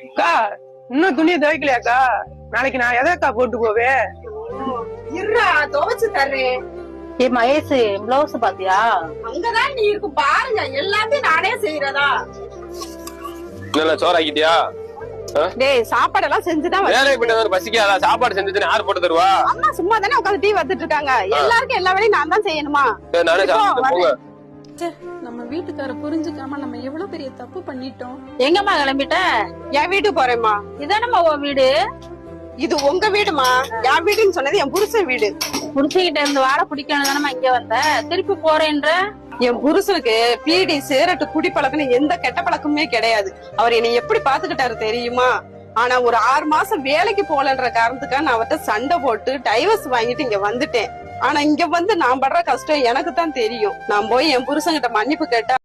அக்கா இன்னும் துணியை துவைக்கலையாக்கா? நாளைக்கு நான் எதற்கா போட்டு போவேன்? இருடா துவைச்சு தர்றேன். ஏ மகேஷ், பிளவுஸ் பாத்தியா? அங்கதான் நீ இருக்கு பாருங்க, எல்லாத்தையும் நானே செய்யறதா. என்ன சோறாக்கிட்டியா? டேய் சாப்பாடெல்லாம் செஞ்சுதான் வேலைக்கு போயிட்டு பசிக்காதா? சாப்பாடு செஞ்சுட்டு யாரு போட்டு தருவா? அம்மா சும்மா தானே உட்காந்து டீ வத்துட்டு இருக்காங்க. எல்லாருக்கும் எல்லா வேலையும் நான் தான் செய்யணுமா? நானே சாப்பிட்டு போங்க. நம்ம வீட்டுக்கார புரிஞ்சுக்காம நம்ம எவ்வளவு பெரிய தப்பு பண்ணிட்டோம். எங்கம்மா கிளம்பிட்ட? என் வீட்டுக்கு போறேம்மா. இதானம்மா உன் வீடு? இது உங்க வீடுமா? என் வீடுன்னு சொன்னது என் புருஷன் வீடு. புடிச்சுக்கிட்ட இருந்து வாழ பிடிக்கணும் தானம்மா இங்க வந்த, திருப்பி போறேன்ற? என் புருஷனுக்கு பீடி சிகரெட்டு குடி பழக்கம்னு எந்த கெட்ட பழக்கமே கிடையாது. அவர் என்னை எப்படி பாத்துக்கிட்டாரு தெரியுமா? ஆனா ஒரு 6 மாசம் வேலைக்கு போகலன்ற காரணத்துக்காக நான் அவர்கிட்ட சண்டை போட்டு டைவர்ஸ் வாங்கிட்டு இங்க வந்துட்டேன். ஆனா இங்க வந்து நான் படுற கஷ்டம் எனக்கு தான் தெரியும். நான் போய் என் புருஷன்கிட்ட மன்னிப்பு கேட்டா